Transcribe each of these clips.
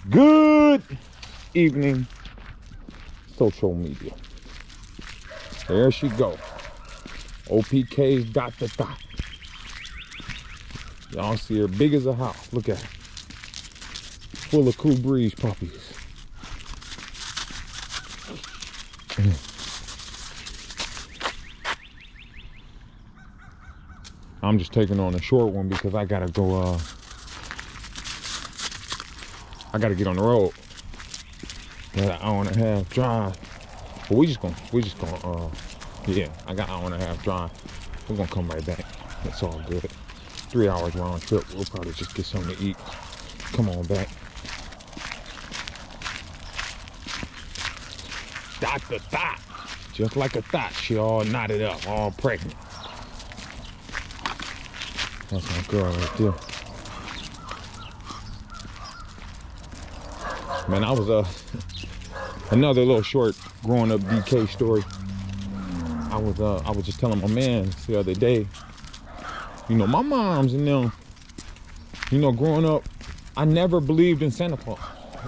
Good evening, social media. There she go. OPK's got the Thot. Y'all see her big as a house. Look at her. Full of cool breeze puppies. I'm just taking on a short one because I gotta go, I gotta get on the road. Got an hour and a half drive. But we just gonna, yeah, I got an hour and a half drive. We're gonna come right back. It's all good. 3 hours round trip. We'll probably just get something to eat. Come on back. Dr. Thot. Just like a thought. She all knotted up, all pregnant. That's my girl right there. Man, I was another little short growing up DK story. I was just telling my man the other day, you know, my mom's and them, you know, growing up, I never believed in Santa Claus.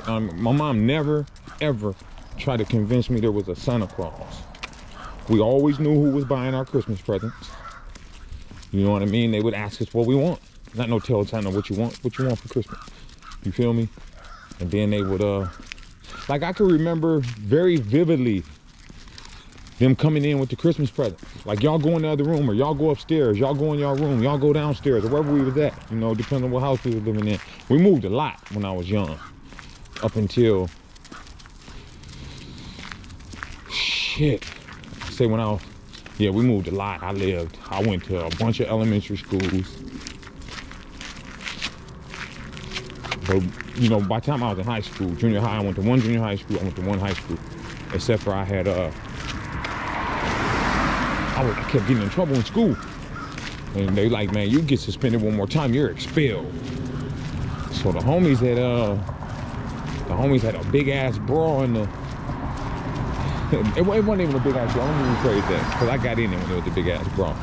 My mom never, ever tried to convince me there was a Santa Claus. We always knew who was buying our Christmas presents. You know what I mean? They would ask us what we want. Not no tell Santa what you want for Christmas. You feel me? And then they would, like I can remember very vividly them coming in with the Christmas presents. Like y'all go in the other room, or y'all go upstairs, y'all go in your room, y'all go downstairs, or wherever we was at, you know, depending on what house we were living in. We moved a lot when I was young. Up until, shit. Say when I was, yeah, we moved a lot. I went to a bunch of elementary schools. But, you know, by the time I was in high school, junior high, I went to one junior high school, I went to one high school. Except for I had, I kept getting in trouble in school. And they like, man, you get suspended one more time, you're expelled. So the homies had a big ass brawl in the, it wasn't even a big ass brawl, I don't even phrase that, because I got in there when it was a big ass brawl.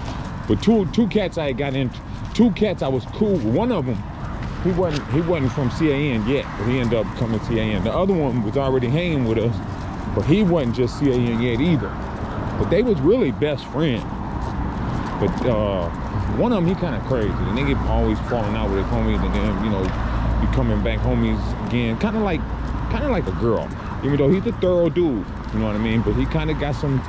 But two cats I had got in, two cats I was cool with. One of them, he wasn't from CAN yet, but he ended up coming to CAN. The other one was already hanging with us, but he wasn't just CAN yet either. But they was really best friends. But one of them, he kind of crazy. The nigga always falling out with his homies, and then, you know, becoming back homies again. Kind of like a girl. Even though he's a thorough dude, you know what I mean? But he kind of got some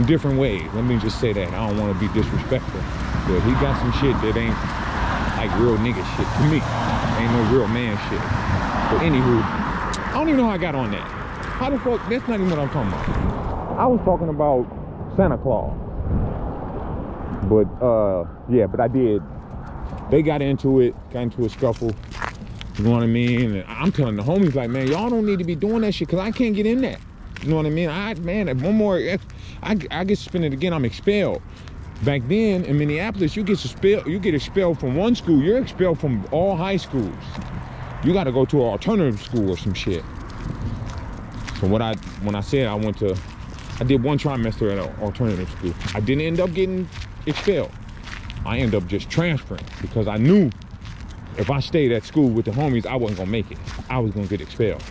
different ways. Let me just say that. I don't want to be disrespectful, but he got some shit that ain't like real nigga shit to me. Ain't no real man shit. But anywho, I don't even know how I got on that. How the fuck? That's not even what I'm talking about. I was talking about Santa Claus. But yeah, but I did. They got into a scuffle. You know what I mean? And I'm telling the homies, like, man, y'all don't need to be doing that shit, because I can't get in that. You know what I mean? Man, one more, I get suspended again, I'm expelled. Back then in Minneapolis, you get expelled from one school, you're expelled from all high schools. You got to go to an alternative school or some shit. So when I said I did one trimester at an alternative school, I didn't end up getting expelled. I ended up just transferring, because I knew if I stayed at school with the homies, I wasn't gonna make it. I was gonna get expelled.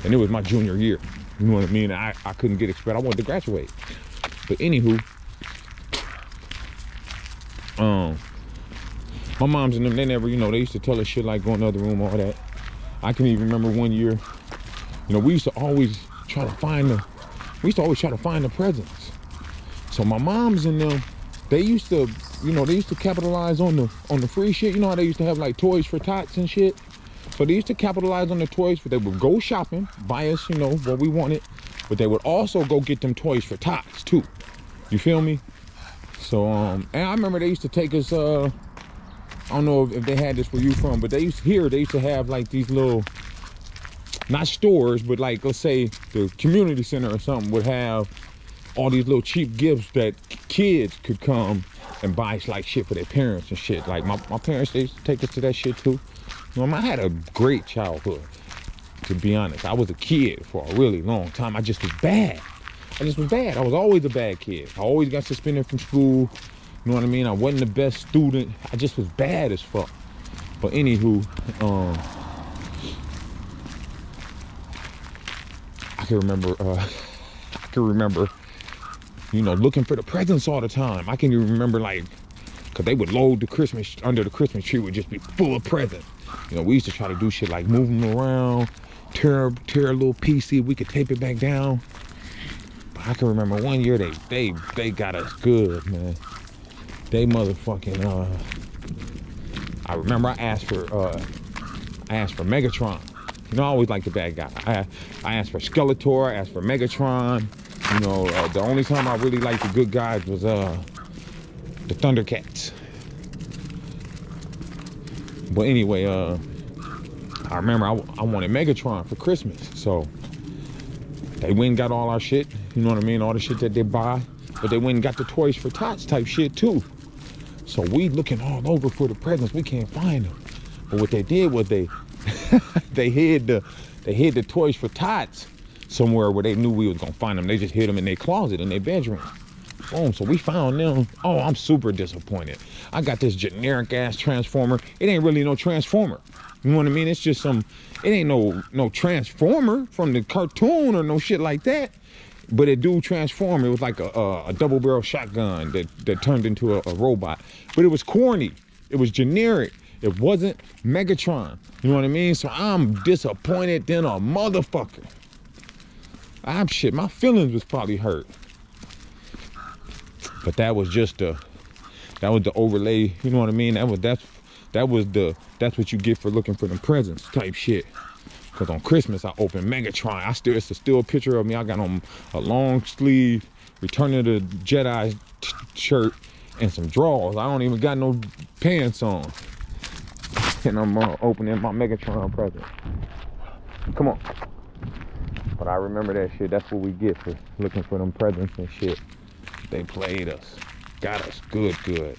And it was my junior year. You know what I mean? I couldn't get expelled. I wanted to graduate. But anywho, my moms and them, they never, you know, they used to tell us shit like go in the other room, all that. I can even remember one year, you know, we used to always try to find the presents. So my moms and them, they used to, you know, they used to capitalize on the free shit. You know how they used to have like toys for tots and shit? So they used to capitalize on the toys, but they would go shopping, buy us, you know, what we wanted, but they would also go get them toys for tots too. You feel me? So, and I remember they used to take us, I don't know if they had this where you from, but they used to have like these little, not stores, but like, let's say the community center or something would have all these little cheap gifts that kids could come and buy like shit for their parents and shit. Like my parents, they used to take us to that shit too. You know, I had a great childhood, to be honest. I was a kid for a really long time. I just was bad. I was always a bad kid. I always got suspended from school. You know what I mean? I wasn't the best student. I just was bad as fuck. But anywho, can remember, you know, looking for the presents all the time. I can even remember, like, because they would load the Christmas, under the Christmas tree would just be full of presents. You know, we used to try to do shit like move them around, tear a little piece, see if we could tape it back down. But I can remember one year they got us good, man. They motherfucking, I remember I asked for Megatron. You know, I always like the bad guy. I asked for Skeletor, I asked for Megatron. You know, the only time I really liked the good guys was the Thundercats. But anyway, I remember I wanted Megatron for Christmas, so they went and got all our shit. You know what I mean? All the shit that they buy, but they went and got the toys for Tots type shit too. So we looking all over for the presents, we can't find them. But what they did was they hid the toys for Tots somewhere where they knew we was gonna find them. They just hid them in their closet in their bedroom. Boom, so we found them. Oh, I'm super disappointed. I got this generic ass Transformer. It ain't really no Transformer. You know what I mean? It's just it ain't no Transformer from the cartoon or no shit like that. But it do transform. It was like a double barrel shotgun that turned into a robot. But it was corny. It was generic. It wasn't Megatron. You know what I mean? So I'm disappointed than a motherfucker. Shit, my feelings was probably hurt. But that was just the overlay, you know what I mean? That's what you get for looking for them presents type shit. Cause on Christmas I opened Megatron. It's still a picture of me. I got on a long sleeve Return of the Jedi shirt and some drawers. I don't even got no pants on. And I'm opening my Megatron present. Come on. But I remember that shit. That's what we get for looking for them presents and shit. They played us. Got us good.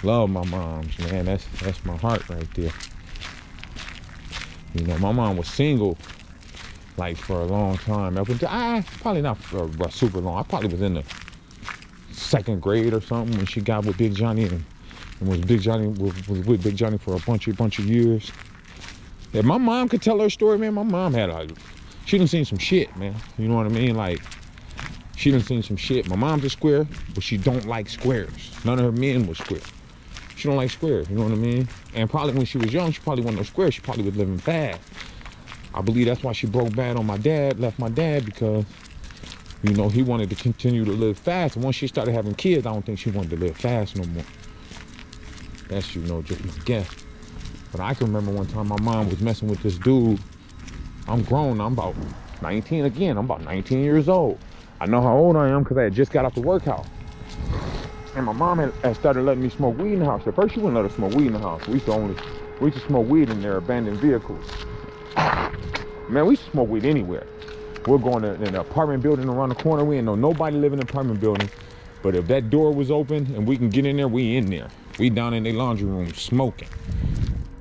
Love my moms, man. That's my heart right there. You know, my mom was single, like, for a long time. Probably not for super long. I probably was in the 2nd grade or something when she got with Big Johnny and was with Big Johnny for a bunch of years. If my mom could tell her story, man, my mom she done seen some shit, man. You know what I mean? Like, she done seen some shit. My mom's a square, but she don't like squares. None of her men was square. She don't like squares, you know what I mean? And probably when she was young, she probably wasn't no square. She probably was living fast. I believe that's why she broke bad on my dad, left my dad, because, you know, he wanted to continue to live fast. And once she started having kids, I don't think she wanted to live fast no more. That's, you know, just my guess. But I can remember one time my mom was messing with this dude. I'm grown, I'm about 19 again. I'm about 19 years old. I know how old I am because I had just got out the workhouse. And my mom had started letting me smoke weed in the house. At first, she wouldn't let us smoke weed in the house. We used to smoke weed in their abandoned vehicles. Man, we used to smoke weed anywhere. We're going to an apartment building around the corner. We ain't know nobody living in an apartment building. But if that door was open and we can get in there, we in there. We down in their laundry room smoking.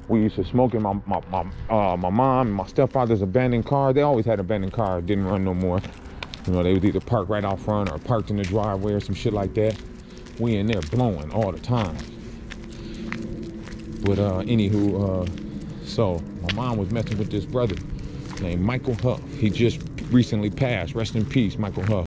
We used to smoke in my mom and my stepfather's abandoned car. They always had abandoned cars, didn't run no more. You know, they would either park right out front or parked in the driveway or some shit like that. We in there blowing all the time. But anywho, so my mom was messing with this brother named Michael Huff. He just recently passed. Rest in peace, Michael Huff.